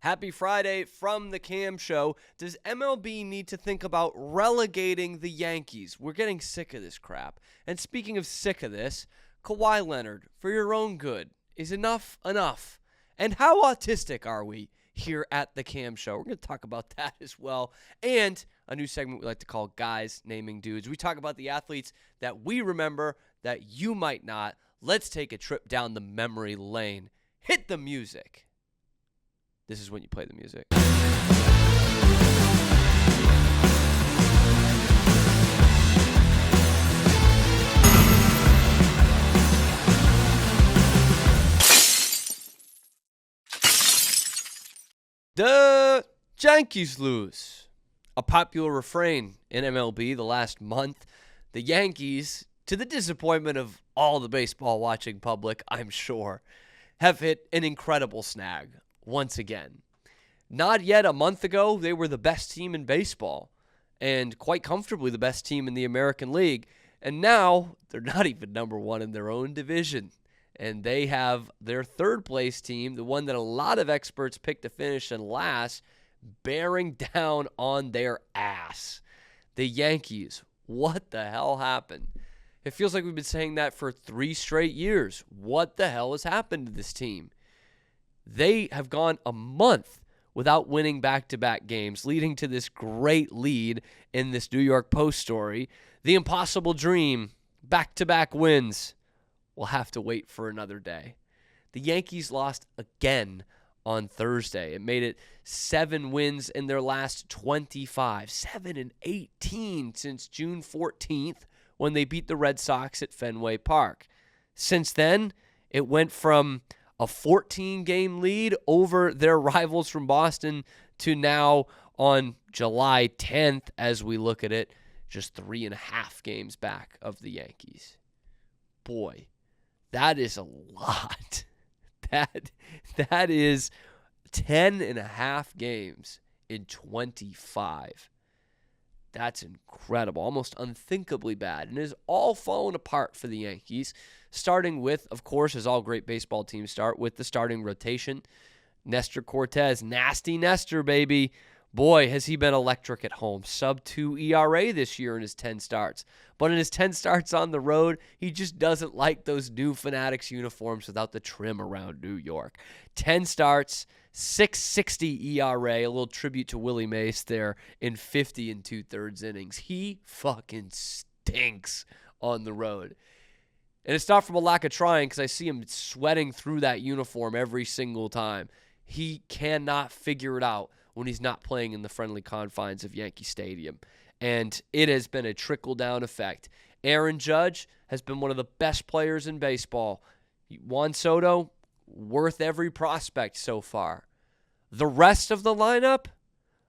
Happy Friday from the Cam Show. Does MLB need to think about relegating the Yankees? We're getting sick of this crap. And speaking of sick of this, Kawhi Leonard, for your own good, is enough enough? And how autistic are we here at the Cam Show? We're going to talk about that as well. And a new segment we like to call Guys Naming Dudes. We talk about the athletes that we remember that you might not. Let's take a trip down the memory lane. Hit the music. This is when you play the music. The Yankees lose. A popular refrain in MLB the last month. The Yankees, to the disappointment of all the baseball watching public, I'm sure, have hit an incredible snag. Once again. Not yet a month ago, they were the best team in baseball and quite comfortably the best team in the American League. And now they're not even number one in their own division. And they have their third place team, the one that a lot of experts picked to finish in last, bearing down on their ass. The Yankees, what the hell happened? It feels like we've been saying that for 3 straight years. What the hell has happened to this team? They have gone a month without winning back-to-back games, leading to this great lead in this New York Post story. The impossible dream, back-to-back wins. We'll have to wait for another day. The Yankees lost again on Thursday. It made it 7 wins in their last 25. 7-18 since June 14th when they beat the Red Sox at Fenway Park. Since then, it went from a 14-game lead over their rivals from Boston to now on July 10th, as we look at it, just 3.5 games back of the Yankees. Boy, that is a lot. That is 10.5 games in 25. That's incredible, almost unthinkably bad, and is all fallen apart for the Yankees, starting with, of course, as all great baseball teams start, with the starting rotation. Nestor Cortez, nasty Nestor, baby. Boy, has he been electric at home. Sub-2 ERA this year in his 10 starts. But in his 10 starts on the road, he just doesn't like those new Fanatics uniforms without the trim around New York. 10 starts, 6.60 ERA, a little tribute to Willie Mays there in 50 2/3 innings. He fucking stinks on the road. And it's not from a lack of trying, because I see him sweating through that uniform every single time. He cannot figure it out when he's not playing in the friendly confines of Yankee Stadium. And it has been a trickle-down effect. Aaron Judge has been one of the best players in baseball. Juan Soto, worth every prospect so far. The rest of the lineup,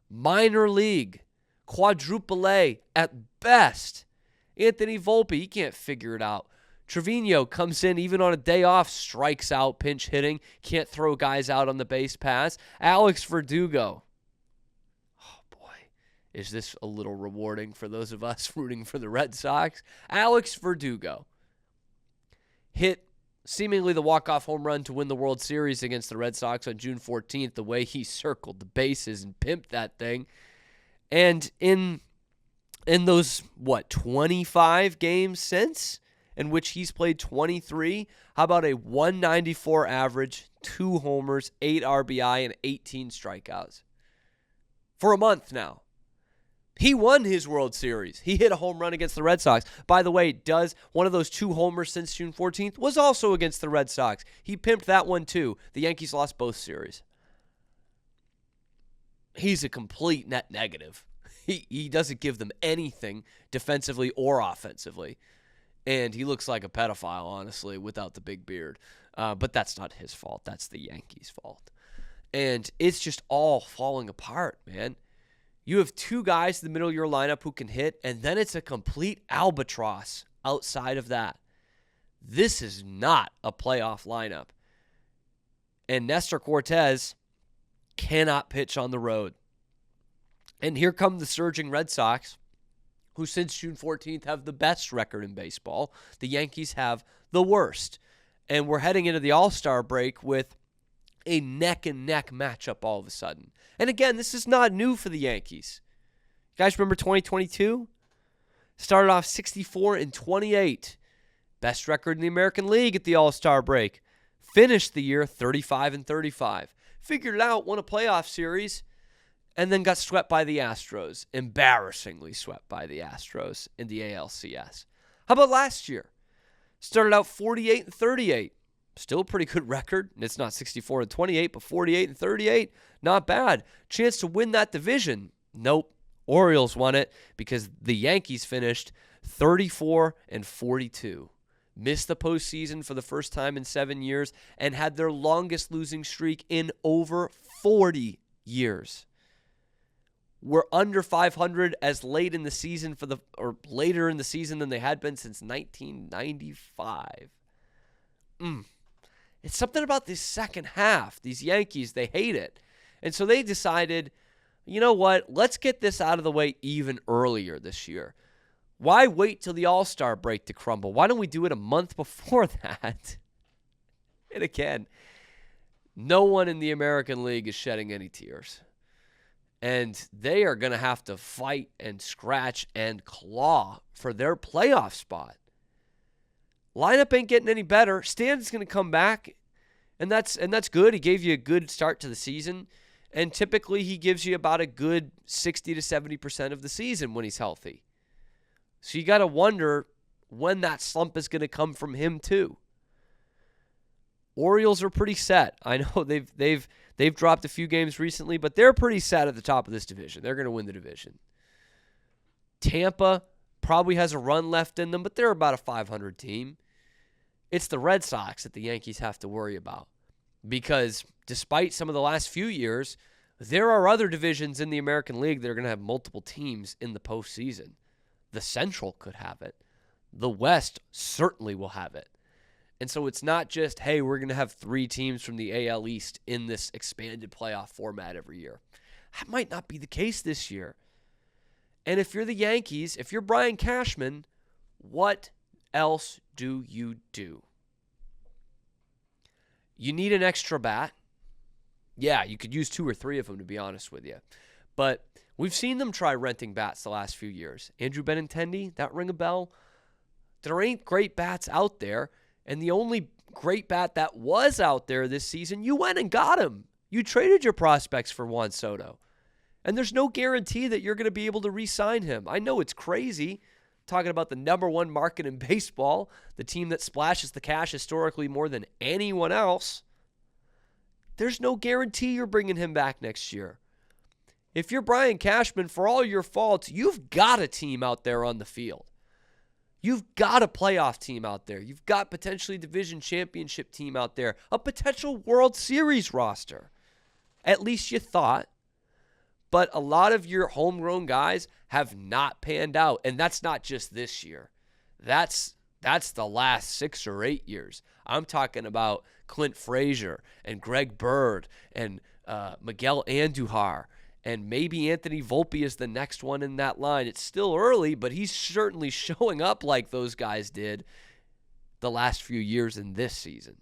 minor league, quadruple A at best. Anthony Volpe, he can't figure it out. Trevino comes in even on a day off, strikes out, pinch hitting, can't throw guys out on the base pass. Alex Verdugo. Oh boy, is this a little rewarding for those of us rooting for the Red Sox? Alex Verdugo hit seemingly the walk-off home run to win the World Series against the Red Sox on June 14th, the way he circled the bases and pimped that thing. And in those, 25 games since, in which he's played 23, how about a 194 average, 2 homers, 8 RBI, and 18 strikeouts? For a month now. He won his World Series. He hit a home run against the Red Sox. By the way, does one of those 2 homers since June 14th was also against the Red Sox. He pimped that one too. The Yankees lost both series. He's a complete net negative. He doesn't give them anything defensively or offensively. And he looks like a pedophile, honestly, without the big beard. But that's not his fault. That's the Yankees' fault. And it's just all falling apart, man. You have 2 guys in the middle of your lineup who can hit, and then it's a complete albatross outside of that. This is not a playoff lineup. And Nestor Cortez cannot pitch on the road. And here come the surging Red Sox, who since June 14th have the best record in baseball. The Yankees have the worst. And we're heading into the All-Star break with a neck-and-neck matchup all of a sudden. And again, this is not new for the Yankees. You guys remember 2022? Started off 64-28. Best record in the American League at the All-Star break. Finished the year 35-35. Figured it out, won a playoff series, and then got swept by the Astros. Embarrassingly swept by the Astros in the ALCS. How about last year? Started out 48-38. Still a pretty good record. It's not 64-28, but 48-38. Not bad. Chance to win that division. Nope. Orioles won it because the Yankees finished 34-42. Missed the postseason for the first time in 7 years and had their longest losing streak in over 40 years. We're under 500 as late in the season or later in the season than they had been since 1995. It's something about this second half. These Yankees, they hate it. And so they decided, you know what? Let's get this out of the way even earlier this year. Why wait till the All-Star break to crumble? Why don't we do it a month before that? And again, no one in the American League is shedding any tears. And they are going to have to fight and scratch and claw for their playoff spot. Lineup ain't getting any better. Stan's going to come back, and that's good. He gave you a good start to the season, and typically he gives you about a good 60 to 70% of the season when he's healthy. So you got to wonder when that slump is going to come from him too. Orioles are pretty set. I know they've dropped a few games recently, but they're pretty set at the top of this division. They're going to win the division. Tampa probably has a run left in them, but they're about a 500 team. It's the Red Sox that the Yankees have to worry about because despite some of the last few years, there are other divisions in the American League that are going to have multiple teams in the postseason. The Central could have it. The West certainly will have it. And so it's not just, hey, we're going to have 3 teams from the AL East in this expanded playoff format every year. That might not be the case this year. And if you're the Yankees, if you're Brian Cashman, what else do you do? You need an extra bat. Yeah, you could use 2 or 3 of them, to be honest with you. But we've seen them try renting bats the last few years. Andrew Benintendi, that ring a bell? There ain't great bats out there. And the only great bat that was out there this season, you went and got him. You traded your prospects for Juan Soto. And there's no guarantee that you're going to be able to re-sign him. I know it's crazy, talking about the number 1 market in baseball, the team that splashes the cash historically more than anyone else. There's no guarantee you're bringing him back next year. If you're Brian Cashman, for all your faults, you've got a team out there on the field. You've got a playoff team out there. You've got potentially a division championship team out there. A potential World Series roster. At least you thought. But a lot of your homegrown guys have not panned out. And that's not just this year. That's the last 6 or 8 years. I'm talking about Clint Frazier and Greg Bird and Miguel Andujar. And maybe Anthony Volpe is the next one in that line. It's still early, but he's certainly showing up like those guys did the last few years in this season.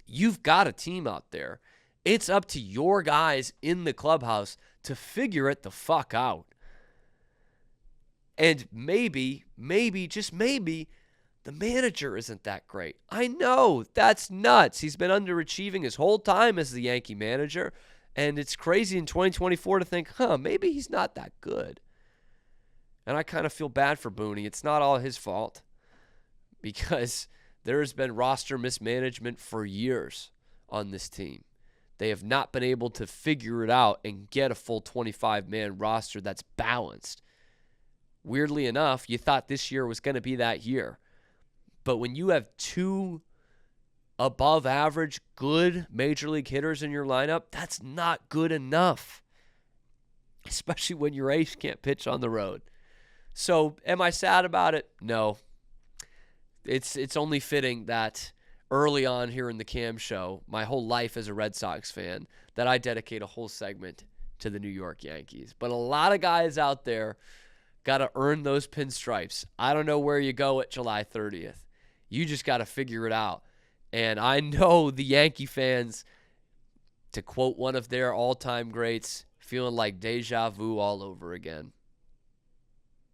You've got a team out there. It's up to your guys in the clubhouse to figure it the fuck out. And maybe, just maybe, the manager isn't that great. I know, that's nuts. He's been underachieving his whole time as the Yankee manager. And it's crazy in 2024 to think, maybe he's not that good. And I kind of feel bad for Booney. It's not all his fault because there has been roster mismanagement for years on this team. They have not been able to figure it out and get a full 25-man roster that's balanced. Weirdly enough, you thought this year was going to be that year. But when you have 2 above average, good major league hitters in your lineup, that's not good enough. Especially when your ace can't pitch on the road. So, am I sad about it? No. It's only fitting that early on here in the Cam show, my whole life as a Red Sox fan, that I dedicate a whole segment to the New York Yankees. But a lot of guys out there got to earn those pinstripes. I don't know where you go at July 30th. You just got to figure it out. And I know the Yankee fans, to quote one of their all-time greats, feeling like deja vu all over again.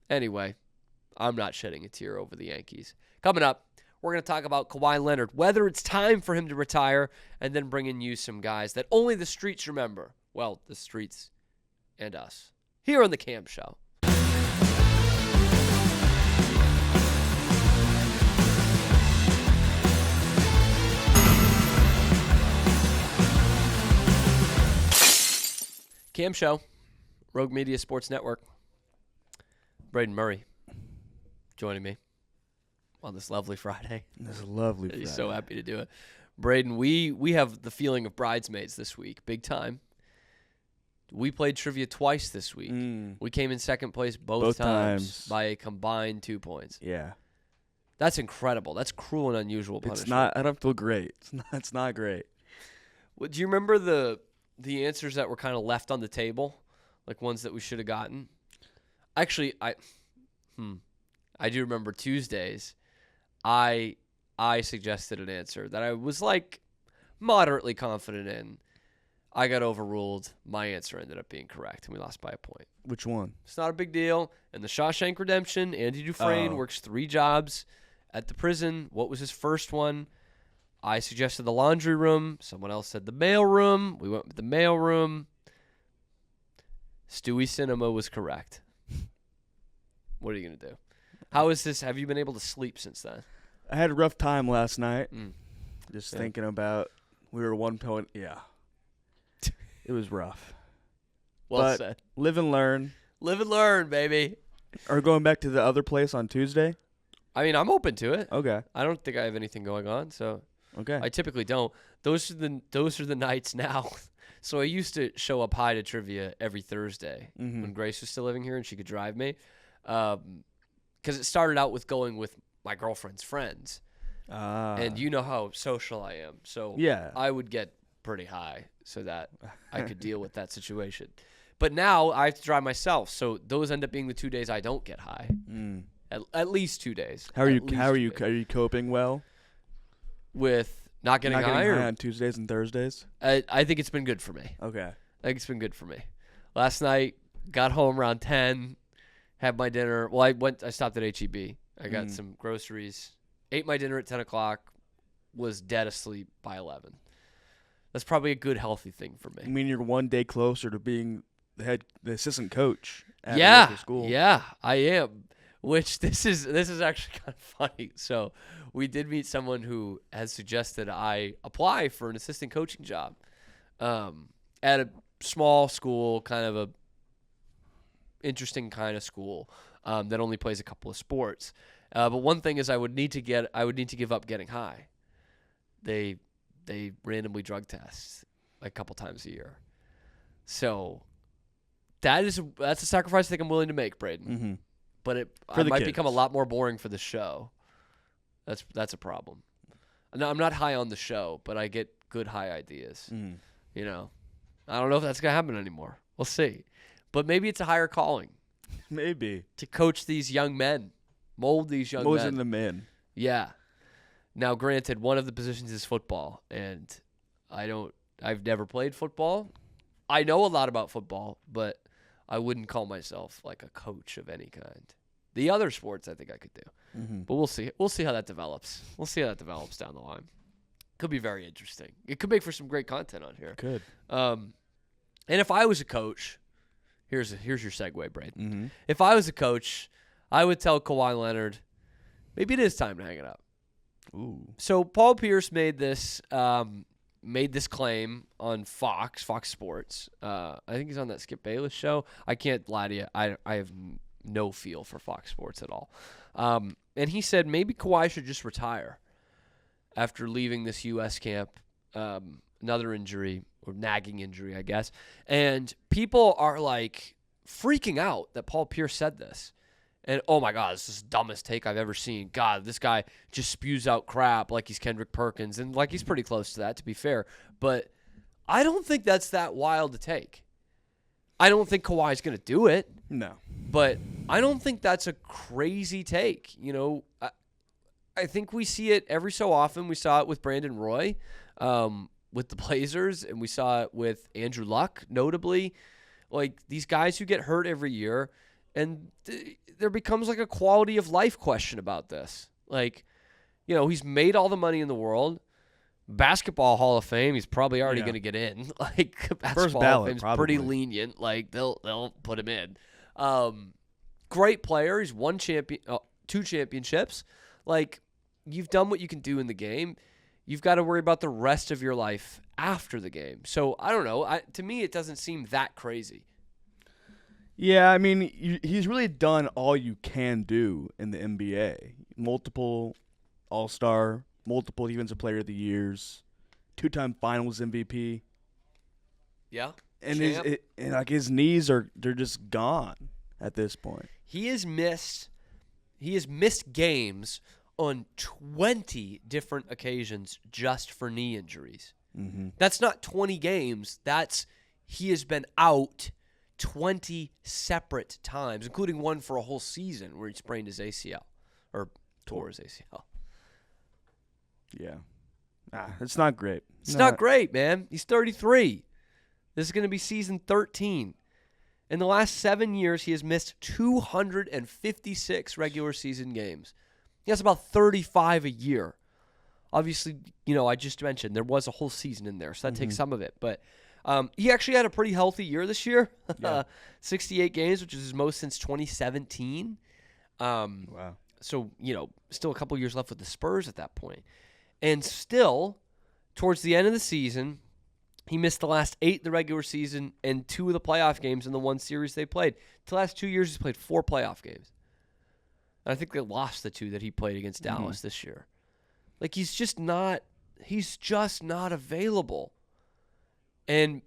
Anyway, I'm not shedding a tear over the Yankees. Coming up, we're going to talk about Kawhi Leonard, whether it's time for him to retire, and then bring in you some guys that only the streets remember. Well, the streets and us. Here on The Cam Show. Cam Show, Rogue Media Sports Network. Braden Murray joining me on this lovely Friday. This lovely Friday. He's so happy to do it. Braden, we have the feeling of bridesmaids this week, big time. We played trivia twice this week. We came in second place both times by a combined 2 points. Yeah. That's incredible. That's cruel and unusual punishment. I don't feel great. It's not great. Well, do you remember the answers that were kind of left on the table, like ones that we should have gotten? Actually, I do remember Tuesdays. I suggested an answer that I was like moderately confident in. I got overruled. My answer ended up being correct, and we lost by a point. Which one? It's not a big deal. In the Shawshank Redemption, Andy Dufresne works 3 jobs at the prison. What was his first one? I suggested the laundry room. Someone else said the mail room. We went with the mail room. Stewie Cinema was correct. What are you going to do? How is this? Have you been able to sleep since then? I had a rough time last night. Just thinking about, we were 1 point. Yeah. It was rough. Well said. Live and learn. Live and learn, baby. Are we going back to the other place on Tuesday? I mean, I'm open to it. Okay. I don't think I have anything going on, so okay. I typically don't. Those are the nights now. So I used to show up high to trivia every Thursday when Grace was still living here and she could drive me. Because it started out with going with my girlfriend's friends. And you know how social I am. So yeah. I would get pretty high so that I could deal with that situation. But now I have to drive myself. So those end up being the 2 days I don't get high. At least 2 days. How are you coping well? With not getting high on Tuesdays and Thursdays? I think it's been good for me. Okay. I think it's been good for me. Last night, got home around 10, had my dinner. Well, I stopped at H-E-B. I got some groceries, ate my dinner at 10 o'clock, was dead asleep by 11. That's probably a good, healthy thing for me. I mean, you're 1 day closer to being the assistant coach at local school. Yeah, I am. Which this is actually kind of funny. So we did meet someone who has suggested I apply for an assistant coaching job at a small school, kind of a interesting kind of school that only plays a couple of sports. But one thing is I would need to give up getting high. They randomly drug test a couple times a year. So that's a sacrifice I think I'm willing to make, Braden. But it might become a lot more boring for the show. That's a problem. No, I'm not high on the show, but I get good high ideas. You know, I don't know if that's gonna happen anymore. We'll see. But maybe it's a higher calling. Maybe to coach these young men, mold these young men. Molding them in. Yeah. Now, granted, one of the positions is football, and I've never played football. I know a lot about football, but I wouldn't call myself like a coach of any kind. The other sports I think I could do. But we'll see. We'll see how that develops. We'll see how that develops down the line. Could be very interesting. It could make for some great content on here. Could. And if I was a coach, here's your segue, Braden. If I was a coach, I would tell Kawhi Leonard, maybe it is time to hang it up. Ooh. So Paul Pierce made this claim on Fox Sports. I think he's on that Skip Bayless show. I can't lie to you. I have no feel for Fox Sports at all. And he said maybe Kawhi should just retire after leaving this U.S. camp. Another injury, or nagging injury, I guess. And people are like freaking out that Paul Pierce said this. And, oh, my God, this is the dumbest take I've ever seen. God, this guy just spews out crap like he's Kendrick Perkins. And, like, he's pretty close to that, to be fair. But I don't think that's that wild to take. I don't think Kawhi's going to do it. No. But I don't think that's a crazy take. You know, I think we see it every so often. We saw it with Brandon Roy, with the Blazers, and we saw it with Andrew Luck, notably. Like, these guys who get hurt every year, and there becomes like a quality of life question about this. Like, he's made all the money in the world. Basketball Hall of Fame, he's probably already going to get in. Like, Basketball Hall of Fame's pretty lenient. Like, they'll put him in. Great player. He's won 2 championships. Like, you've done what you can do in the game. You've got to worry about the rest of your life after the game. So, I don't know. To me, it doesn't seem that crazy. Yeah, I mean, he's really done all you can do in the NBA. Multiple All-Star, multiple Defensive Player of the Years, 2-time Finals MVP. Yeah. And his knees they're just gone at this point. He has missed games on 20 different occasions just for knee injuries. Mm-hmm. That's not 20 games. He has been out 20 separate times, including one for a whole season where he sprained his ACL or tore his ACL. Yeah. It's not great. It's not great, man. He's 33. This is going to be season 13. In the last 7 years, he has missed 256 regular season games. He has about 35 a year. Obviously, I just mentioned there was a whole season in there, so that takes some of it. But he actually had a pretty healthy year this year. Yeah. 68 games, which is his most since 2017. Wow. So, still a couple years left with the Spurs at that point. And still, towards the end of the season, he missed the last 8 of the regular season and 2 of the playoff games in the one series they played. The last 2 years, he's played 4 playoff games. And I think they lost the 2 that he played against Dallas this year. Like, he's just not available. And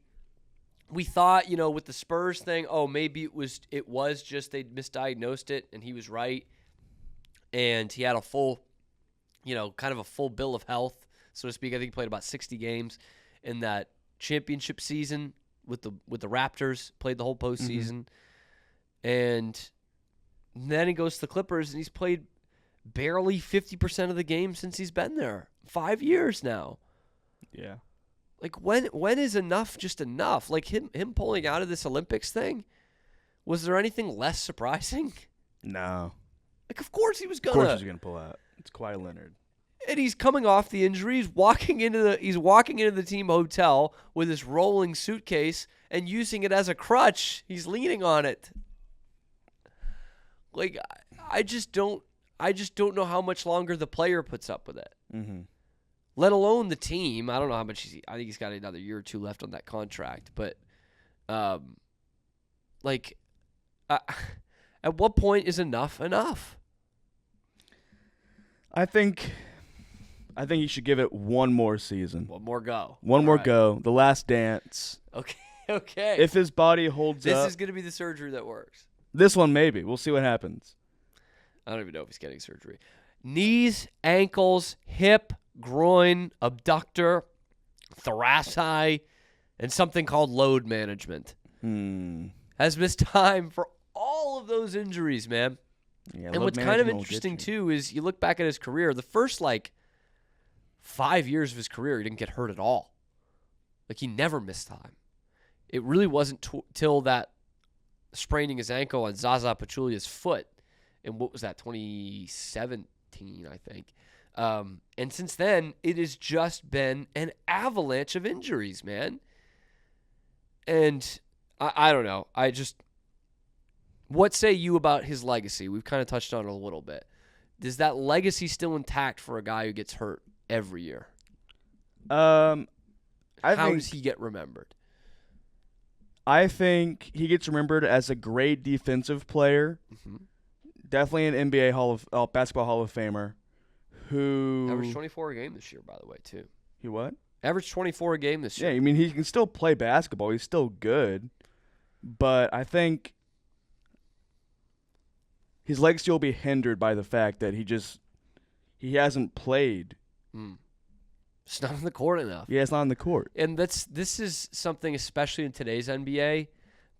we thought, with the Spurs thing, maybe it was just they misdiagnosed it and he was right. And he had a full, kind of a full bill of health, so to speak. I think he played about 60 games in that championship season with the Raptors, played the whole postseason. And then he goes to the Clippers, and he's played barely 50% of the games since he's been there. 5 years now. Yeah. Like, when is enough just enough? Like, him pulling out of this Olympics thing, was there anything less surprising? No. Like, of course he was going to. Of course he's going to pull out. It's Kawhi Leonard. And he's coming off the injury. He's walking into the team hotel with his rolling suitcase and using it as a crutch. He's leaning on it. Like, I just don't know how much longer the player puts up with it. Mm-hmm. Let alone the team. I don't know how much I think he's got another year or 2 left on that contract. But, at what point is enough enough? I think he should give it one more season. One more go. One more go. The last dance. Okay. If his body holds up. This is going to be the surgery that works. This one maybe. We'll see what happens. I don't even know if he's getting surgery. Knees, ankles, hip, groin, abductor, thoraci, and something called load management. Has missed time for all of those injuries, man. Yeah, and what's kind of interesting, too, is you look back at his career, the first, 5 years of his career, he didn't get hurt at all. Like, he never missed time. It really wasn't till that spraining his ankle on Zaza Pachulia's foot in, 2017, I think. And since then, it has just been an avalanche of injuries, man. And I don't know. What say you about his legacy? We've kind of touched on it a little bit. Is that legacy still intact for a guy who gets hurt every year? How does he get remembered? I think he gets remembered as a great defensive player. Mm-hmm. Definitely an NBA Basketball Hall of Famer. Who averaged 24 a game this year, by the way, too. He what? Averaged 24 a game this year. Yeah, I mean, he can still play basketball. He's still good. But I think his legacy will be hindered by the fact that he hasn't played. It's not on the court enough. Yeah, it's not on the court. And this is something, especially in today's NBA,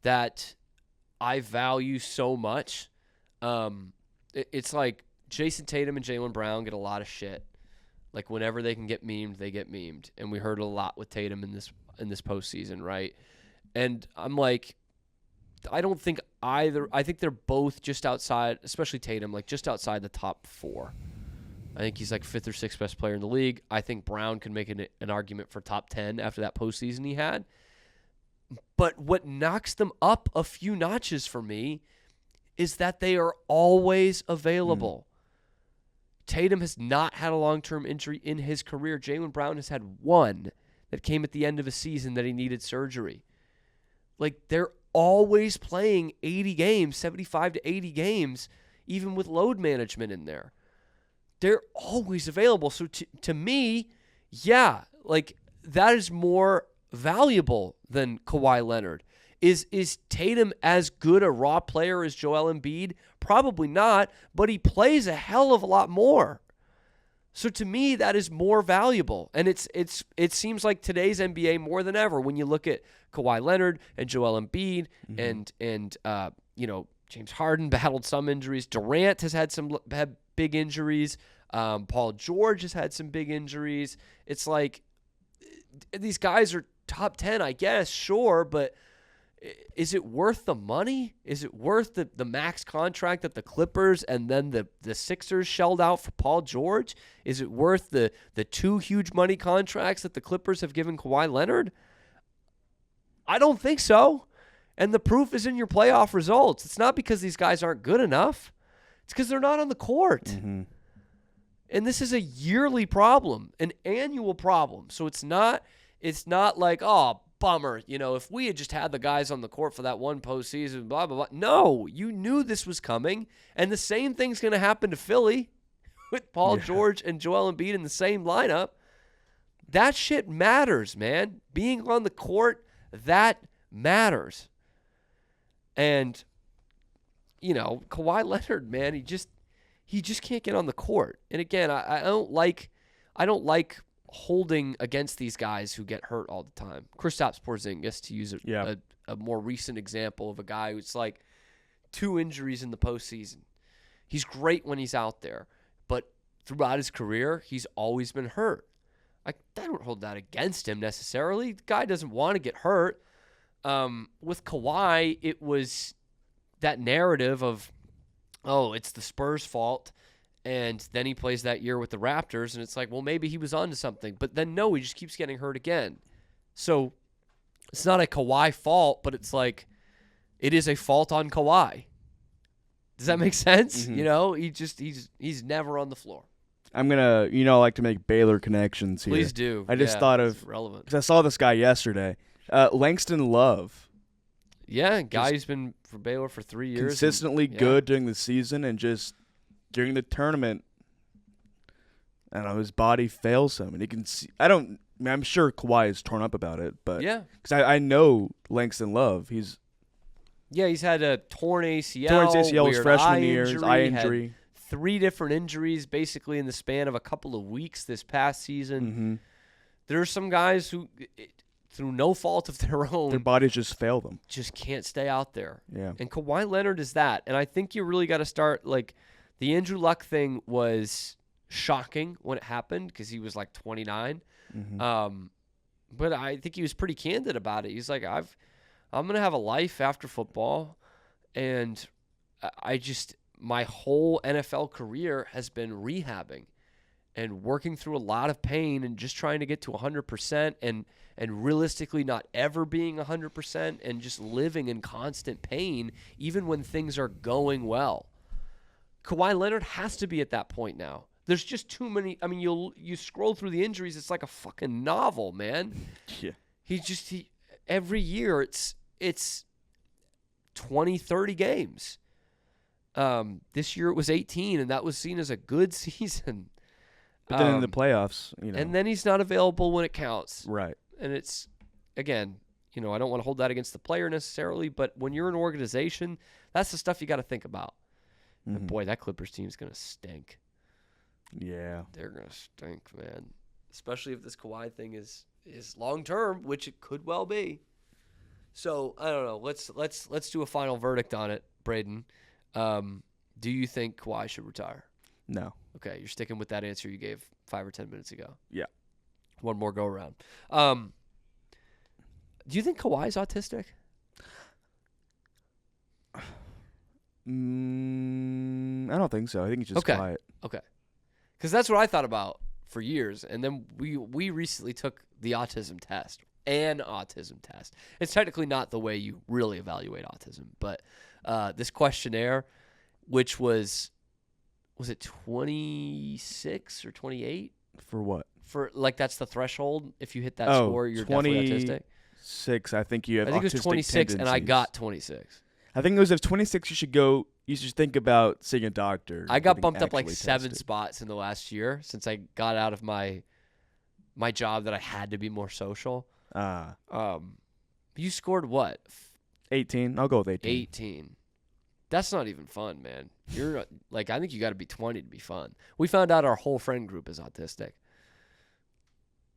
that I value so much. It's like Jason Tatum and Jaylen Brown get a lot of shit. Like, whenever they can get memed, they get memed. And we heard a lot with Tatum in this postseason, right? And I'm like, I don't think either. I think they're both just outside, especially Tatum, like just outside the top 4. I think he's like 5th or 6th best player in the league. I think Brown can make an argument for top 10 after that postseason he had. But what knocks them up a few notches for me is that they are always available. Tatum has not had a long-term injury in his career. Jaylen Brown has had one that came at the end of a season that he needed surgery. Like, they're always playing 80 games, 75 to 80 games, even with load management in there. They're always available. So to me, yeah, like, that is more valuable than Kawhi Leonard. Is Tatum as good a raw player as Joel Embiid? Probably not, but he plays a hell of a lot more. So to me, that is more valuable. And it seems like today's NBA more than ever when you look at Kawhi Leonard and Joel Embiid and James Harden battled some injuries. Durant has had big injuries. Paul George has had some big injuries. It's like these guys are top 10, I guess, sure, but is it worth the money? Is it worth the max contract that the Clippers and then the Sixers shelled out for Paul George? Is it worth the 2 huge money contracts that the Clippers have given Kawhi Leonard? I don't think so. And the proof is in your playoff results. It's not because these guys aren't good enough. It's because they're not on the court. Mm-hmm. And this is a yearly problem, an annual problem. So it's not like, oh, bummer, if we had just had the guys on the court for that one postseason, blah, blah, blah. No, you knew this was coming. And the same thing's going to happen to Philly with Paul George and Joel Embiid in the same lineup. That shit matters, man. Being on the court, that matters. And, Kawhi Leonard, man, he just can't get on the court. And again, I don't like holding against these guys who get hurt all the time. Kristaps Porzingis, to use a more recent example of a guy who's like 2 injuries in the postseason. He's great when he's out there, but throughout his career, he's always been hurt. I don't hold that against him necessarily. The guy doesn't want to get hurt. With Kawhi, it was that narrative of, oh, it's the Spurs' fault. And then he plays that year with the Raptors, and it's like, well, maybe he was onto something. But then, no, he just keeps getting hurt again. So it's not a Kawhi fault, but it's like it is a fault on Kawhi. Does that make sense? Mm-hmm. He's never on the floor. I'm going to, I like to make Baylor connections here. Please do. I just thought of, relevant. because I saw this guy yesterday, Langston Love. Yeah, guy who's been for Baylor for 3 years. Consistently good during the season and just during the tournament, I don't know, his body fails him. And he can see, I'm sure Kawhi is torn up about it, but because I know Langston Love. He's had a torn ACL, his freshman year, his eye injury. 3 different injuries basically in the span of a couple of weeks this past season. Mm-hmm. There are some guys who, through no fault of their own, their bodies just fail them. Just can't stay out there. Yeah. And Kawhi Leonard is that. And I think you really got to start, like, the Andrew Luck thing was shocking when it happened because he was like 29. Mm-hmm. But I think he was pretty candid about it. He's like, I'm going to have a life after football. And my whole NFL career has been rehabbing and working through a lot of pain and just trying to get to 100% and realistically not ever being 100% and just living in constant pain even when things are going well. Kawhi Leonard has to be at that point now. There's just too many. I mean, you scroll through the injuries, it's like a fucking novel, man. Yeah. He every year it's 20, 30 games. This year it was 18, and that was seen as a good season. But then in the playoffs, And then he's not available when it counts. Right. And it's, again, I don't want to hold that against the player necessarily, but when you're an organization, that's the stuff you got to think about. Mm-hmm. And boy, that Clippers team's going to stink. Yeah. They're going to stink, man. Especially if this Kawhi thing is long-term, which it could well be. So, I don't know. Let's do a final verdict on it, Braden. Do you think Kawhi should retire? No. Okay, you're sticking with that answer you gave 5 or 10 minutes ago. Yeah. One more go around. Do you think Kawhi's autistic? I don't think so. I think he's just quiet. Okay. Because that's what I thought about for years. And then we recently took the autism test. An autism test. It's technically not the way you really evaluate autism. But this questionnaire, which was it 26 or 28? For what? For like that's the threshold. If you hit that score, you're definitely autistic. 26. I think you have. I think it was 26, tendencies. and I got 26. I think it was if 26. You should think about seeing a doctor. I got bumped up like actually 7 tested. spots in the last year since I got out of my job that I had to be more social. You scored what? 18. I'll go with 18. 18. That's not even fun, man. You're like, I think you got to be 20 to be fun. We found out our whole friend group is autistic.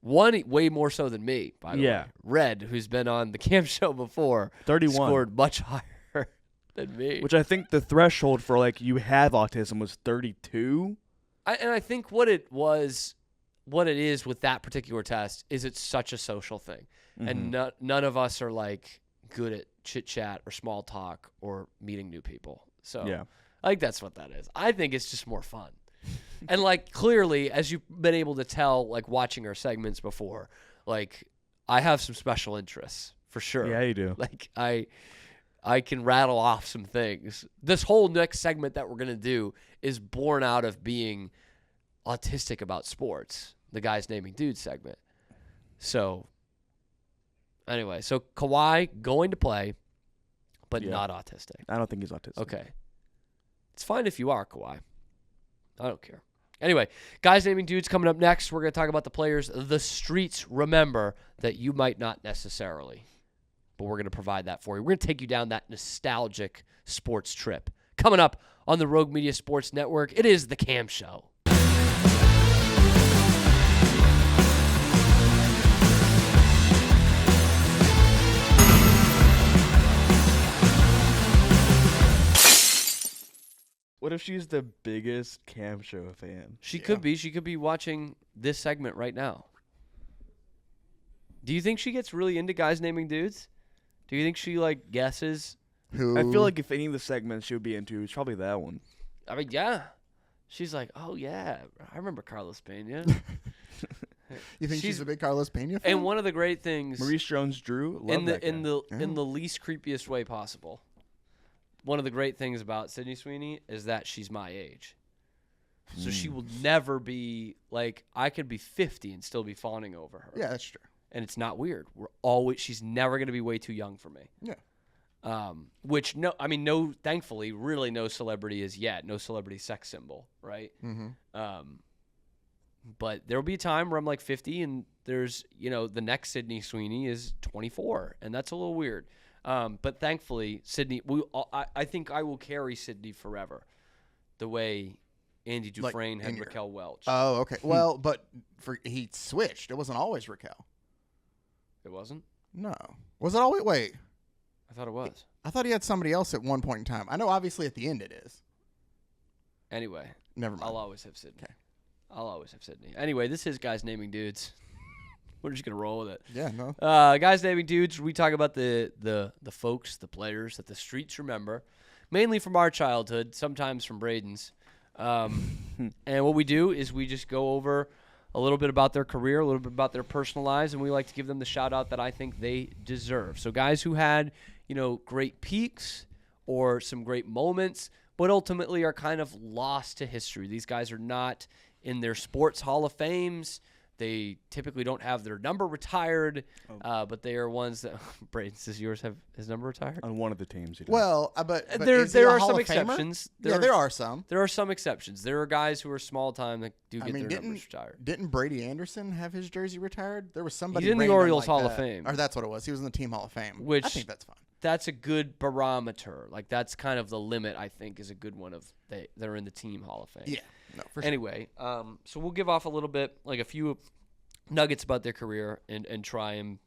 One way more so than me, by the way. Red, who's been on the Cam show before, 31. scored much higher than me. Which I think the threshold for like you have autism was 32. And I think what it is with that particular test is it's such a social thing. Mm-hmm. And none of us are like good at chit chat or small talk or meeting new people. So Yeah. I think that's what that is. I think it's just more fun. And like clearly, as you've been able to tell, like watching our segments before, like I have some special interests for sure. Yeah, you do. Like I can rattle off some things. This whole next segment that we're gonna do is born out of being autistic about sports. The Guys Naming Dudes segment. So anyway, so Kawhi going to play, but not autistic. I don't think he's autistic. Okay. It's fine if you are, Kawhi. I don't care. Anyway, Guys Naming Dudes coming up next. We're going to talk about the players the streets remember that you might not necessarily. But we're going to provide that for you. We're going to take you down that nostalgic sports trip. Coming up on the Rogue Media Sports Network, it is The Cam Show. What if she's the biggest Cam Show fan? She could be. She could be watching this segment right now. Do you think she gets really into Guys Naming Dudes? Do you think she, like, guesses? I feel like if any of the segments she would be into, it's probably that one. I mean, yeah. She's like, oh, yeah, I remember Carlos Pena. You think she's a big Carlos Pena fan? And one of the great things Maurice Jones-Drew, love in the that guy. in the least creepiest way possible. One of the great things about Sydney Sweeney is that she's my age. So she will never be like, I could be 50 and still be fawning over her. Yeah, that's true. And it's not weird. She's never going to be way too young for me. Yeah. Thankfully, really no celebrity is yet. No celebrity sex symbol, right? Mm-hmm. But there'll be a time where I'm like 50 and there's, the next Sydney Sweeney is 24. And that's a little weird. But thankfully, Sydney, I think I will carry Sydney forever, the way Andy Dufresne had Raquel Welch. Oh, okay. Well, but he switched. It wasn't always Raquel. It wasn't? No. Was it always? Wait. I thought it was. I thought he had somebody else at one point in time. I know, obviously, at the end it is. Anyway. Never mind. I'll always have Sydney. Okay. I'll always have Sydney. Anyway, this is Guys Naming Dudes. We're just going to roll with it. Yeah, no. Guys Naming Dudes, we talk about the folks, the players that the streets remember, mainly from our childhood, sometimes from Braden's. And what we do is we just go over a little bit about their career, a little bit about their personal lives, and we like to give them the shout-out that I think they deserve. So guys who had, great peaks or some great moments, but ultimately are kind of lost to history. These guys are not in their sports Hall of Fames. They typically don't have their number retired, but they are ones that – Braden, does yours have his number retired? On one of the teams. Well, but there are some exceptions. There are some. There are some exceptions. There are guys who are small time that do get their numbers retired. Didn't Brady Anderson have his jersey retired? There was somebody. He's in the Orioles Hall of Fame. Or that's what it was. He was in the team Hall of Fame. Which I think that's fine. That's a good barometer. Like that's kind of the limit. I think is a good one of they're in the team Hall of Fame. Yeah. No, for sure. Anyway, so we'll give off a little bit, like a few nuggets about their career and try and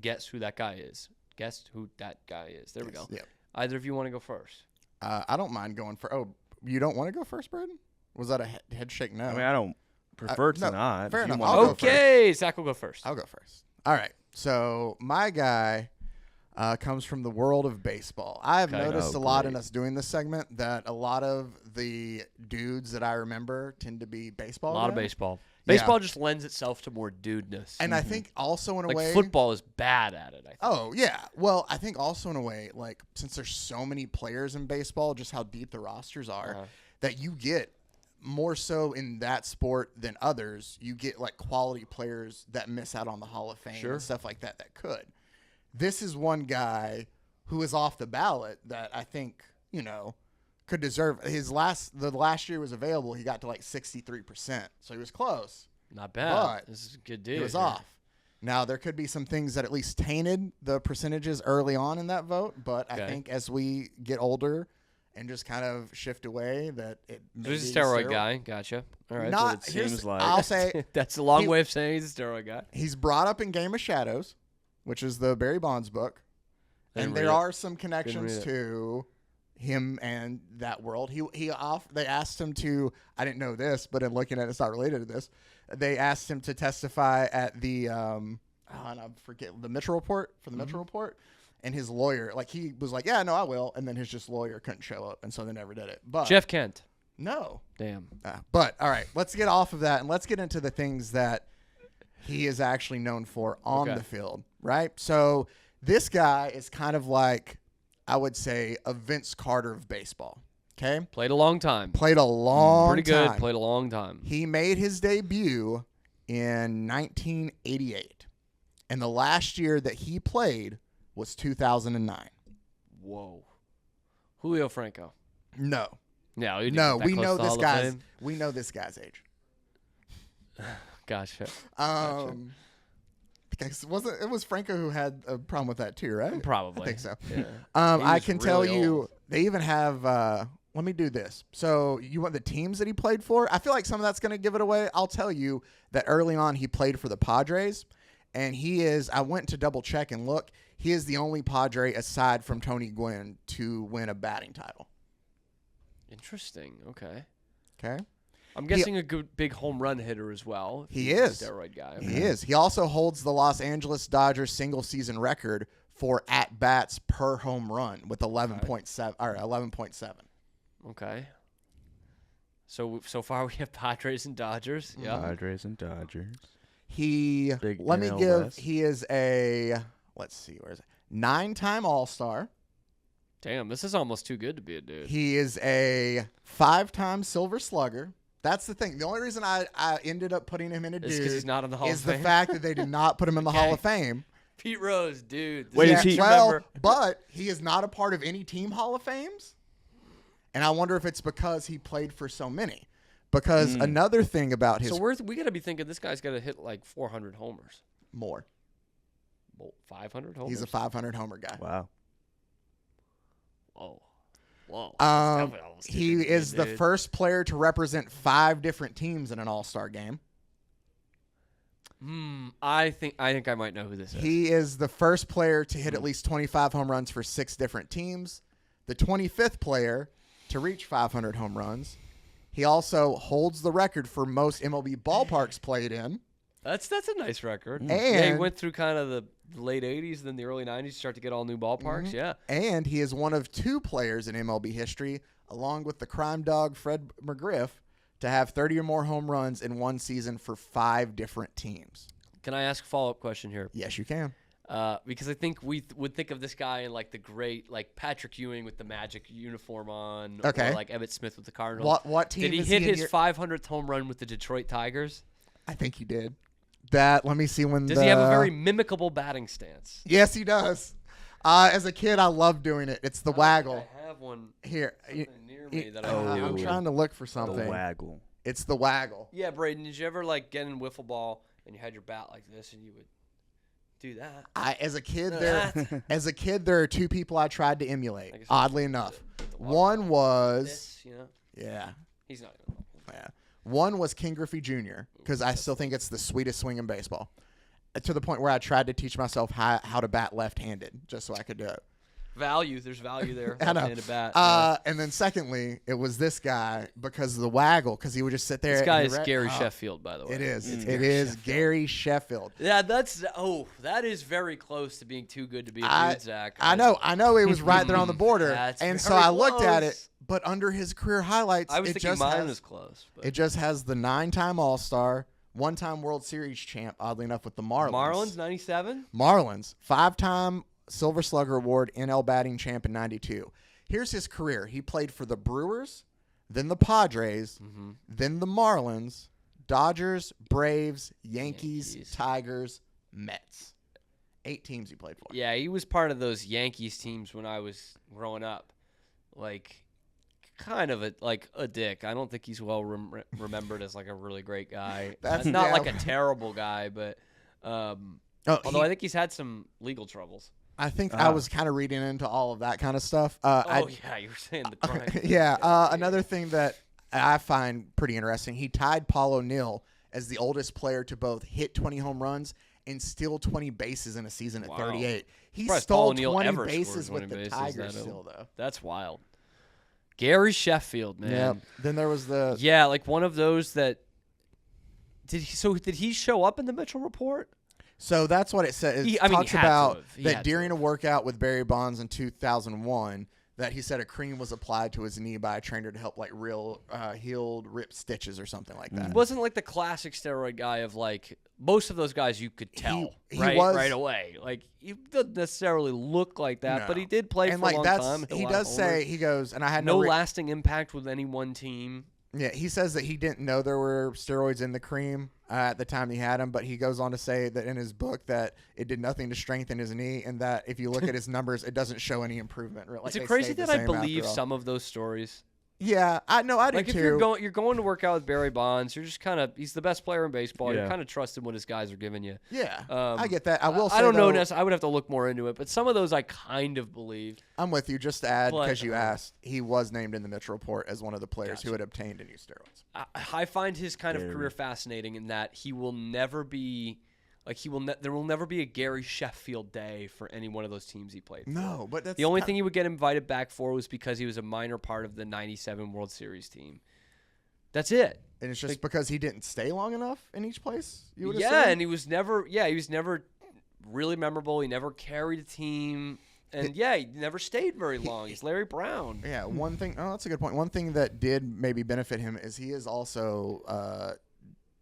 guess who that guy is. Guess who that guy is. There we go. Yep. Either of you want to go first? I don't mind going for. Oh, you don't want to go first, Braden? Was that a head shake? No. I mean, I don't prefer to no, not. fair If you enough. want I'll to. go Okay, Zach will go first. I'll go first. All right. So my guy comes from the world of baseball. I have Okay. noticed Oh, a lot in great. us doing this segment that a lot of the dudes that I remember tend to be baseball. A lot of guys. baseball. Yeah. Baseball just lends itself to more dudeness. And I think also in a like way, football is bad at it. I think. Oh yeah. Well, I think also in a way, like since there's so many players in baseball, just how deep the rosters are, Uh-huh. that you get more so in that sport than others. You get like quality players that miss out on the Hall of Fame Sure. and stuff like that could. This is one guy who is off the ballot that I think could deserve the last year was available. He got to like 63%, so he was close. Not bad. But This is a good dude. It was here. off. Now, there could be some things that at least tainted the percentages early on in that vote, but I Okay. think as we get older and just kind of shift away, that it So he's maybe a steroid guy. Gotcha. All right. Not, what it here's- seems like. I'll say That's a long He- way of saying he's a steroid guy. he's brought up in Game of Shadows, which is the Barry Bonds book, Didn't and read there it. are some connections read it. to him and that world. They asked him to. I didn't know this, but in looking at it, it's not related to this. They asked him to testify at the and I forget the Mitchell report for the Mitchell report, and his lawyer he was like, yeah, no, I will, and then his lawyer couldn't show up, and so they never did it. But Jeff Kent. no, Damn. but all right, let's get off of that and let's get into the things that he is actually known for on Okay. the field, right? So this guy is kind of like, I would say, a Vince Carter of baseball. Okay, Played a long time. played a long Pretty good. time. Played a long time. He made his debut in 1988, and the last year that he played was 2009. Whoa. Julio Franco. No, No, he didn't no, get that we close know to this Hall of guy's. Fame. We know this guy's age. Gotcha. Because it was Franco who had a problem with that too, right? Probably. I think so. Yeah. He I was can tell really you, old. they even have. Let me do this. So you want the teams that he played for? I feel like some of that's going to give it away. I'll tell you that early on he played for the Padres, and he is. I went to double check and look. He is the only Padre aside from Tony Gwynn to win a batting title. Interesting. Okay. Okay. I'm guessing a good big home run hitter as well. He He's a is. steroid guy. He is. He also holds the Los Angeles Dodgers single season record for at bats per home run with 11.7 or 11.7. Okay. So far we have Padres and Dodgers. Yeah. Padres and Dodgers. He Big let me NL give. West. He is a let's see, where is it? 9-time All-Star. Damn, this is almost too good to be a dude. He is a 5-time Silver Slugger. That's the thing. The only reason I ended up putting him in a It's 'cause dude he's not in the Hall is of the Fame? fact that they did not put him in the Hall of Fame. Pete Rose, dude. Wait, This is he- Well, remember- but he is not a part of any team Hall of Fames. And I wonder if it's because he played for so many. Because another thing about his So we got to be thinking this guy's got to hit like 400 homers. more. Well, 500 homers. He's a 500 homer guy. Wow. Whoa. Whoa. That's definitely almost too He good to be is a the dude. first player to represent 5 different teams in an All-Star game. I think I might know who this is. He is the first player to hit at least 25 home runs for 6 different teams. The 25th player to reach 500 home runs. He also holds the record for most MLB ballparks played in. That's a nice record. And- yeah, he went through kind of the late 80s, then the early 90s, start to get all new ballparks. Yeah. And he is one of 2 players in MLB history, along with the crime dog Fred McGriff, to have 30 or more home runs in one season for 5 different teams. Can I ask a follow-up question here? Yes, you can. Because I think we would think of this guy in like the great, like Patrick Ewing with the Magic uniform on, Okay. or like Emmitt Smith with the Cardinals. What team Did he is hit in his your- 500th home run with the Detroit Tigers? I think he did. Let me see when Does he have a very mimicable batting stance? Yes, he does. As a kid, I loved doing it. It's the waggle. I have one Here. near me that I Oh. can do. I'm trying to look for The something. waggle. It's the waggle. Yeah, Braden, did you ever like get in wiffle ball and you had your bat like this and you would do that? As a kid, No, there that. as a kid, there are 2 people I tried to emulate. I guess Oddly enough, the water one was This, you know, yeah. he's not gonna. Yeah. One was King Griffey Jr. because I still think it's the sweetest swing in baseball. To the point where I tried to teach myself how to bat left-handed just so I could do it. Value. There's value there. I know. Left-handed bat. And then secondly, it was this guy because of the waggle, because he would just sit there. This guy and is Gary Sheffield, by the way. It is. It is Gary Sheffield. Yeah, that is very close to being too good to be a dude, Zach. I know. It was right there on the border. That's and so very I looked at it, close. but under his career highlights, I was it thinking just mine has, was close. But. it just has the 9-time All-Star, 1-time World Series champ, oddly enough, with the Marlins. Marlins, 97? Marlins, 5-time Silver Slugger Award NL batting champ in 92. Here's his career. He played for the Brewers, then the Padres, then the Marlins, Dodgers, Braves, Yankees, Tigers, Mets. 8 teams he played for. Yeah, he was part of those Yankees teams when I was growing up. Like, kind of a dick. I don't think he's well remembered as like a really great guy. That's not like a terrible guy, but although I think he's had some legal troubles. I think I was kind of reading into all of that kind of stuff. Yeah, you were saying the crime. Yeah, another thing that I find pretty interesting, he tied Paul O'Neill as the oldest player to both hit 20 home runs and steal 20 bases in a season at 38. He stole 20 bases with the Tigers still, though. That's wild. Gary Sheffield, man. Yeah. Then there was the like one of those that did he show up in the Mitchell report? So that's what it says. It talks about that during a workout with Barry Bonds in 2001, that he said a cream was applied to his knee by a trainer to help like healed ripped stitches or something like that. He wasn't like the classic steroid guy of like most of those guys you could tell he right away. Like he doesn't necessarily look like that, but he did play for a long time. He does say, he goes, and I had no lasting impact with any one team. Yeah, he says that he didn't know there were steroids in the cream at the time he had them, but he goes on to say that in his book that it did nothing to strengthen his knee, and that if you look at his numbers, it doesn't show any improvement. Like, is it crazy that I believe some of those stories? Yeah, I do like too. If you're going to work out with Barry Bonds, you're just kind of he's the best player in baseball. Yeah. You're kind of trusting what his guys are giving you. Yeah, I get that. I will say, I don't know. I would have to look more into it, but some of those I kind of believe. I'm with you. Just to add, because you asked, he was named in the Mitchell report as one of the players who had obtained and used steroids. I find his kind of career fascinating in that he will never be. Like there will never be a Gary Sheffield day for any one of those teams he played for. No, but that's the only thing he would get invited back for was because he was a minor part of the 97 World Series team. That's it. And it's just because he didn't stay long enough in each place? You would assume? And he was never really memorable. He never carried a team. And he never stayed very long. He's Larry Brown. Yeah, one thing that's a good point. One thing that did maybe benefit him is he is also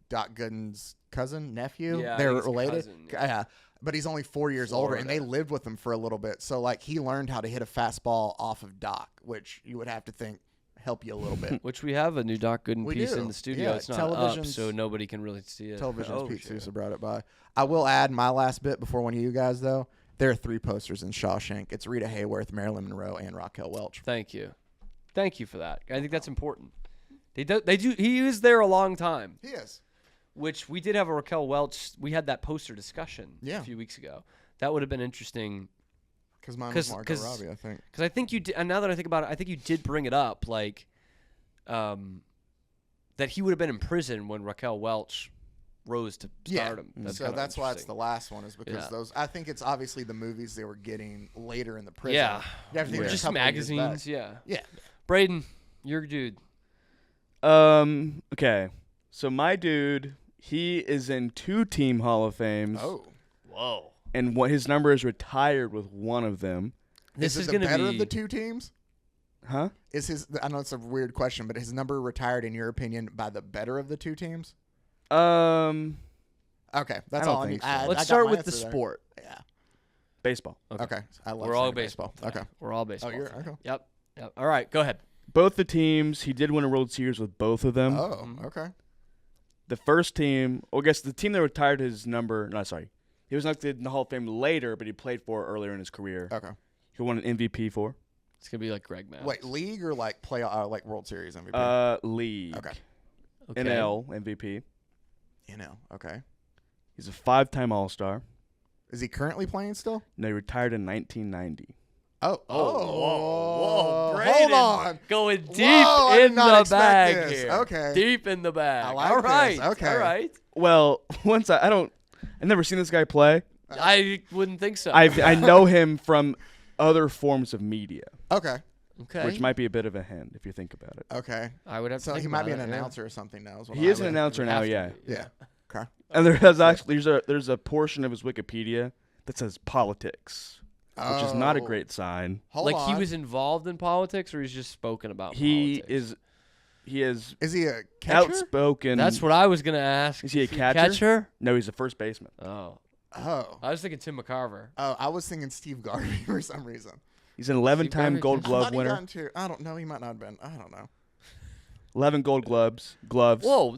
Doc Gooden's nephew. Yeah, they're related. Cousin, yeah, but he's only 4 years older, and they lived with him for a little bit. So like he learned how to hit a fastball off of Doc, which you would have to think help you a little bit. Which we have a new Doc Gooden piece in the studio. Yeah, it's not up, so nobody can really see it. Television's Pete Sousa brought it by. I will add my last bit before one of you guys though. There are 3 posters in Shawshank. It's Rita Hayworth, Marilyn Monroe, and Raquel Welch. Thank you for that. I think that's important. They do. He was there a long time. He is. Which we did have a Raquel Welch. We had that poster discussion a few weeks ago. That would have been interesting. Because mine was Margot Robbie, I think. Because I think you did, and now that I think about it, I think you did bring it up, like, that he would have been in prison when Raquel Welch rose to stardom. Yeah, so that's why it's the last one, is because those. I think it's obviously the movies they were getting later in the prison. Yeah, you have to think just magazines. Yeah. Braden, your dude. Okay. So my dude, he is in 2 team Hall of Fames. Oh. Whoa. And his number is retired with one of them. This is going to be better of the 2 teams? Huh? I know it's a weird question, but his number retired, in your opinion, by the better of the 2 teams? Okay, that's all I need. Let's start with the sport. Yeah. Baseball. Okay. We're all baseball. Okay. We're all baseball. Oh, you're okay. Yep. All right, go ahead. Both the teams, he did win a World Series with both of them. Oh, okay. The first team, I guess the team that retired his number, he was elected in the Hall of Fame later, but he played for earlier in his career. Okay. He won an MVP for. It's going to be like Greg Maddux. Wait, league or like like World Series MVP? League. Okay. NL MVP. NL, okay. He's a 5-time All-Star. Is he currently playing still? No, he retired in 1990. Whoa, Braden. Hold on. Going deep in the bag here. Okay. Deep in the bag. I like all right. this. Okay. All right. Well, I've never seen this guy play. I wouldn't think so. I know him from other forms of media, Okay. Okay. which might be a bit of a hint if you think about it. Okay. I would have to So think he might be an about it, yeah. announcer or something now. He is an announcer now, Have to yeah. be, Yeah. Okay. And there's a portion of his Wikipedia that says politics, which is not a Oh. great sign. Hold Like on. he was involved in politics, or he's just spoken about He politics? is Is he a catcher? outspoken. That's what I was gonna ask. Is he a Is catcher? No, he's a first baseman. Oh, Oh. I was thinking Tim McCarver. Oh, I was thinking Steve Garvey for some reason. He's an 11-time Garvey Gold catcher? I Glove thought he winner. got into- I don't know. He might not have been. I don't know. 11 Gold Gloves. Whoa,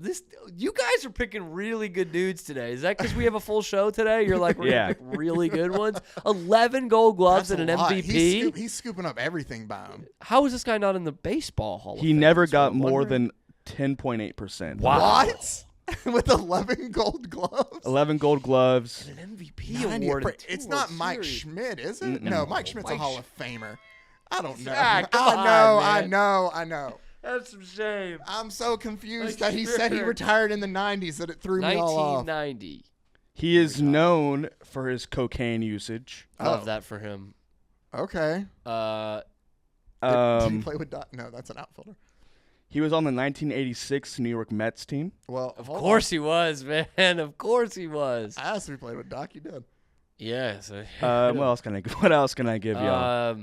you guys are picking really good dudes today. Is that because we have a full show today? You're like, we're Yeah. gonna pick really good ones. 11 Gold Gloves That's and a an lot. MVP. He's scooping up everything by him. How is this guy not in the baseball Hall of He Fame? never That's what got I'm more wondering. than 10.8%. Wow. What? With 11 Gold Gloves? 11 Gold Gloves. an MVP 90 award. for- in two it's World not Mike Series. Schmidt, is it? Mm-mm. No, Mike Schmidt's a Mike Hall of Famer. I don't know. Zach, come I on, know. man. I know. That's some shame. I'm so confused Like, that he said he sure. retired in the 90s that it threw me all off. 1990. He is known for his cocaine usage. Love Oh. that for him. Okay. Uh, Did he Um, play with Doc? No, that's an outfielder. he was on the 1986 New York Mets team. Well, of hold course he was, man. Of course he was. on. I asked if he played with Doc. He did. Yes. What else can I give y'all?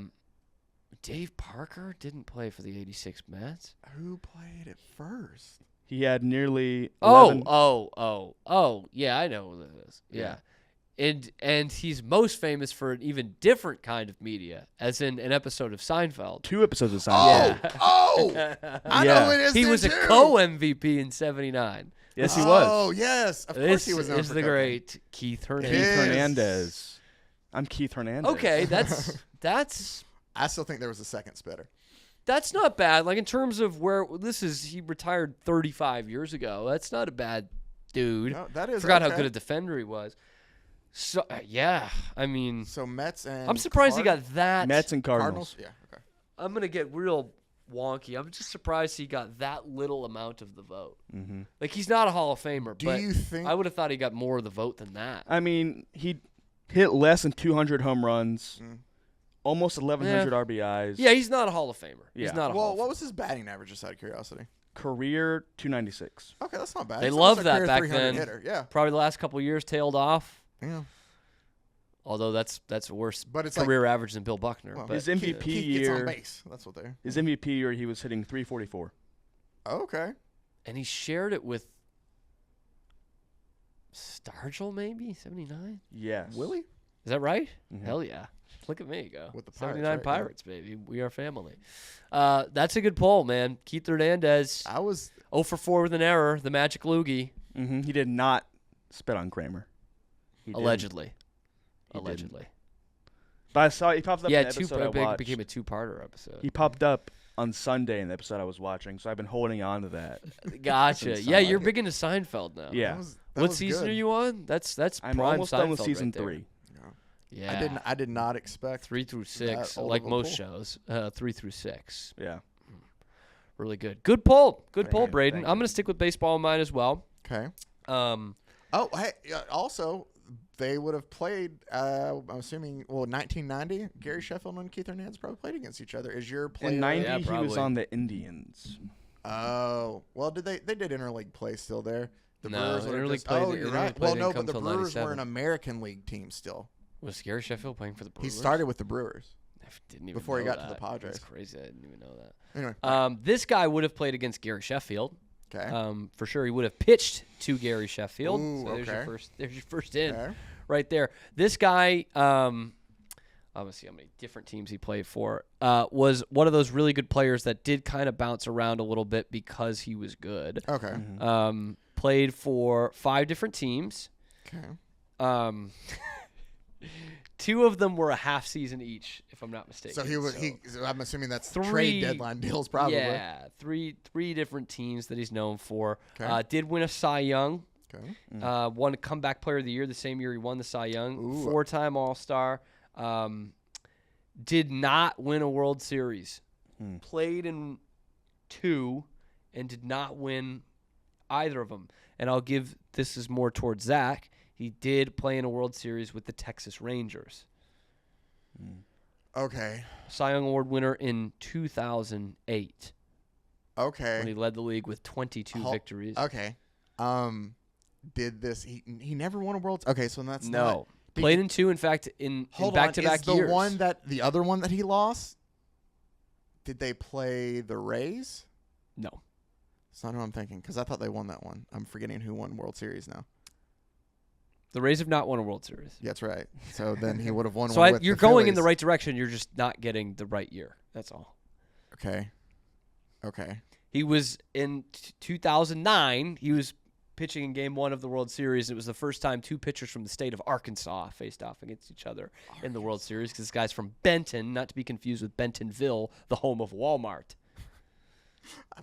Dave Parker didn't play for the 86 Mets. Who played it first? He had nearly 11. Oh, yeah, I know who that is. Yeah. And he's most famous for an even different kind of media, as in an episode of Seinfeld. 2 episodes of Oh, Seinfeld. I Yeah. know who it is. He then, was a too. co-MVP in 79. Yes, he was. Oh, yes. Of course This he was known is for the cocaine. great Keith It Hernandez. Keith is. Hernandez. I'm Keith Hernandez. Okay, that's I still think there was a second spitter. That's not bad. Like in terms of where he retired 35 years ago. That's not a bad dude. No, that is Forgot how okay. good a defender he was. So yeah, I mean, So Mets and I'm surprised he got that. Mets and Cardinals. Yeah. Okay. I'm gonna get real wonky. I'm just surprised he got that little amount of the vote. Mm-hmm. Like he's not a Hall of Famer, Do but you think? I would have thought he got more of the vote than that. I mean, he hit less than 200 home runs, almost 1,100 RBIs. Yeah, he's not a Hall of Famer. He's Yeah. not a Hall Well, of what was his batting average? Just out of curiosity. Career 296. Okay, that's not bad. They He's loved almost a that career back 300 then. Hitter. Yeah. Probably the last couple of years tailed off. Yeah. Although that's a worse But it's career average than Bill Buckner. Well, but His MVP Keith gets on year. base. That's what they're. His MVP year, he was hitting 344. Okay. and he shared it with Stargell, maybe 79. Yes. Willie? Is that right? Mhm. Hell yeah! Look at me go With the Pirates, 79 right? Pirates, baby. We are family. That's a good poll, man. Keith Hernandez, I was. 0 for 4 with an error. The Magic Loogie, Mm-hmm. He did not spit on Kramer. He didn't. allegedly. He didn't. Allegedly. But I saw he popped up Yeah, in the episode I watched. became a two-parter episode. He popped up on Sunday in the episode I was watching, so I've been holding on to that. Gotcha. Since Yeah, Sunday. you're big into Seinfeld now. Yeah. That What was season good. are you on? That's I'm prime almost done with Seinfeld season right there. 3. Yeah. I did not expect 3 through 6, that old like of a most poll. shows. 3 through 6. Yeah. Really good. Good poll. Good Thank poll, you. Braden. Thank I'm you. going to stick with baseball in mine as well. Okay. Um, Oh, hey. Also, they would have played. I'm assuming. Well, 1990. Gary Sheffield and Keith Hernandez probably played against each other. Is your player? In 90, Yeah, he was probably. on the Indians. Oh, well, did they did interleague play still there? The No, Brewers would have interleague just. play Oh, didn't- you're interleague right. play Well, didn't no, come but the till Brewers were 97. an American League team still. was Gary Sheffield playing for the Brewers? He started with the Brewers. I didn't even before he know got to the that. Padres. That's crazy. I didn't even know that. Anyway. This guy would have played against Gary Sheffield. Okay. For sure, he would have pitched to Gary Sheffield. Ooh, so there's your okay. first. There's your first in Okay. right there. This guy, I'm gonna see how many different teams he played for. Was one of those really good players that did kind of bounce around a little bit because he was good. Okay. Played for 5 different teams. Okay. 2 of them were a half season each, if I'm not mistaken. So he was. So I'm assuming that's 3 trade deadline deals, probably. Yeah, three different teams that he's known for. Okay. Did win a Cy Young. Okay. Won a comeback player of the year the same year he won the Cy Young. Ooh. 4-time All-Star. Did not win a World Series. Played in 2 and did not win either of them. And I'll give this is more towards Zach. He did play in a World Series with the Texas Rangers. Okay. Cy Young Award winner in 2008 Okay. when he led the league with 22 victories. Okay. Did this? He never won a World. Okay, so that's No. Not, Played in 2, in fact, in back-to-back on. years. The other one that he lost? Did they play the Rays? No. That's not who I'm thinking, because I thought they won that one. I'm forgetting who won World Series now. The Rays have not won a World Series. Yeah, that's right. So then he would have won So one with you're the going in the Phillies. right direction. You're just not getting the right year. That's all. Okay. He was in 2009. He was pitching in Game 1 of the World Series. It was the first time two pitchers from the state of Arkansas faced off against each other in the World Series, because this guy's from Benton, not to be confused with Bentonville, the home of Walmart.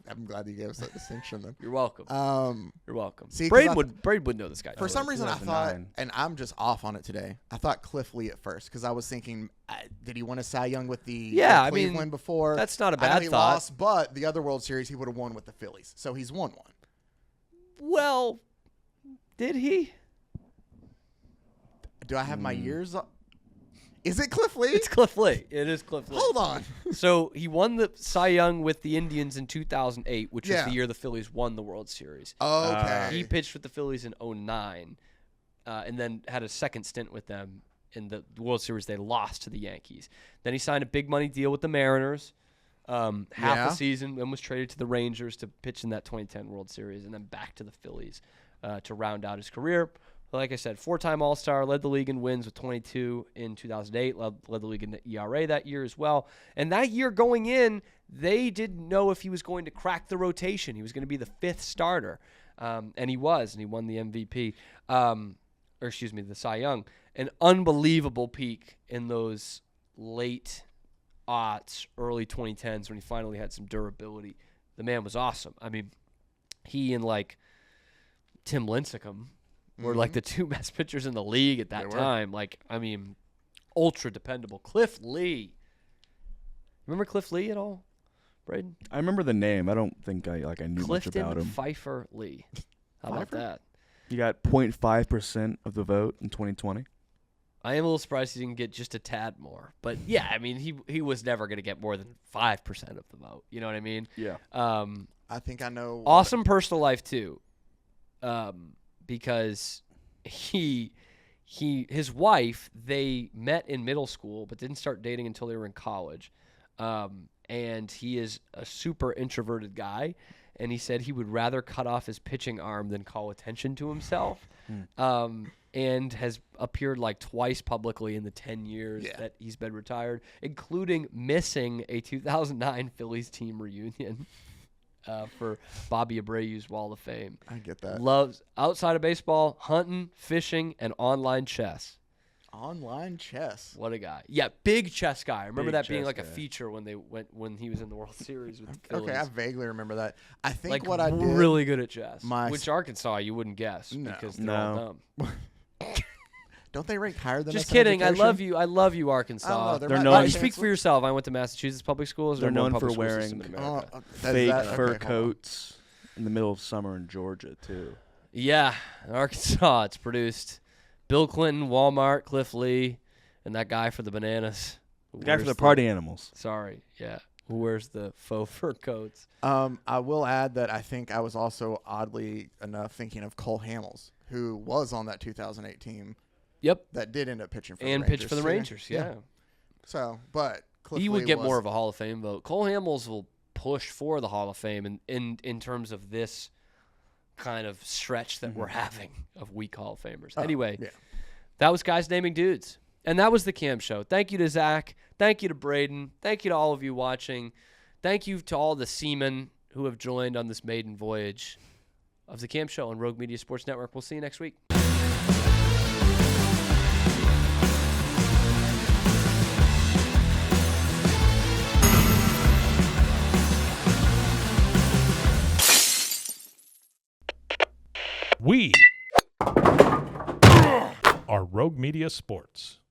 I'm glad you gave us that distinction then. You're welcome. You're welcome. See, 'cause Braden I would know this guy. For some reason, I thought, 2009. and I'm just off on it today. I thought Cliff Lee at first, because I was thinking, did he win a Cy Young with the Yeah, with I mean, Cleveland before? that's not a I know bad he thought. lost, but the other World Series he would have won with the Phillies, so he's won one. Well, did he? Do I have my years? Is it Cliff Lee? It's Cliff Lee. It is Cliff Lee. Hold on. So he won the Cy Young with the Indians in 2008, which was Yeah. the year the Phillies won the World Series. Okay. He pitched with the Phillies in 2009, and then had a second stint with them in the World Series. They lost to the Yankees. Then he signed a big money deal with the Mariners, half Yeah. a season, then was traded to the Rangers to pitch in that 2010 World Series, and then back to the Phillies to round out his career. Like I said, four-time All-Star, led the league in wins with 22 in 2008, led the league in the ERA that year as well. And that year going in, they didn't know if he was going to crack the rotation. He was going to be the fifth starter, and he was, and he won the MVP, the Cy Young. An unbelievable peak in those late aughts, early 2010s when he finally had some durability. The man was awesome. I mean, he and like Tim Lincecum were like the two best pitchers in the league at that time. Like, I mean, ultra dependable. Cliff Lee. Remember Cliff Lee at all, Braden? I remember the name. I don't think I knew much about Clifton him. Pfeiffer Lee. How about that? He got 0.5% of the vote in 2020. I am a little surprised he didn't get just a tad more. But, yeah, I mean, he was never going to get more than 5% of the vote. You know what I mean? Yeah. I think I know. Awesome personal life, too. Because his wife, they met in middle school but didn't start dating until they were in college. And he is a super introverted guy, and he said he would rather cut off his pitching arm than call attention to himself. And has appeared like twice publicly in the 10 years that he's been retired, including missing a 2009 Phillies team reunion. For Bobby Abreu's Wall of Fame. I get that. Loves, outside of baseball, hunting, fishing, and online chess. Online chess. What a guy. Yeah, big chess guy. I remember Big that being chess like a guy. feature when he was in the World Series with the Phillies. Okay, I vaguely remember that. I think like what I did. really good at chess. My- Which Arkansas you wouldn't guess No. because they're all No. dumb. Don't they rank higher than Just us in kidding. I education? love you. I love you, Arkansas. I don't know. There They're might known- be a Speak chance for yourself. I went to Massachusetts public schools. They're They're more known for public school system wearing in Oh, America. Fake okay, fur hold on. coats in the middle of summer in Georgia, too. Yeah, in Arkansas, it's produced Bill Clinton, Walmart, Cliff Lee, and that guy for the bananas. The guy for the party animals. Sorry, yeah. Who wears the faux fur coats? I will add that I think I was also oddly enough thinking of Cole Hamels, who was on that 2008 team Yep, that did end up pitching for and the Rangers. pitched for the Rangers, yeah. So, but Cliff He would Lee get was, more of a Hall of Fame vote. Cole Hamels will push for the Hall of Fame in terms of this kind of stretch that we're having of weak Hall of Famers. Anyway, yeah. that was Guys Naming Dudes. And that was the Cam Show. Thank you to Zach. Thank you to Braden. Thank you to all of you watching. Thank you to all the seamen who have joined on this maiden voyage of the Cam Show on Rogue Media Sports Network. We'll see you next week. We are Rogue Media Sports.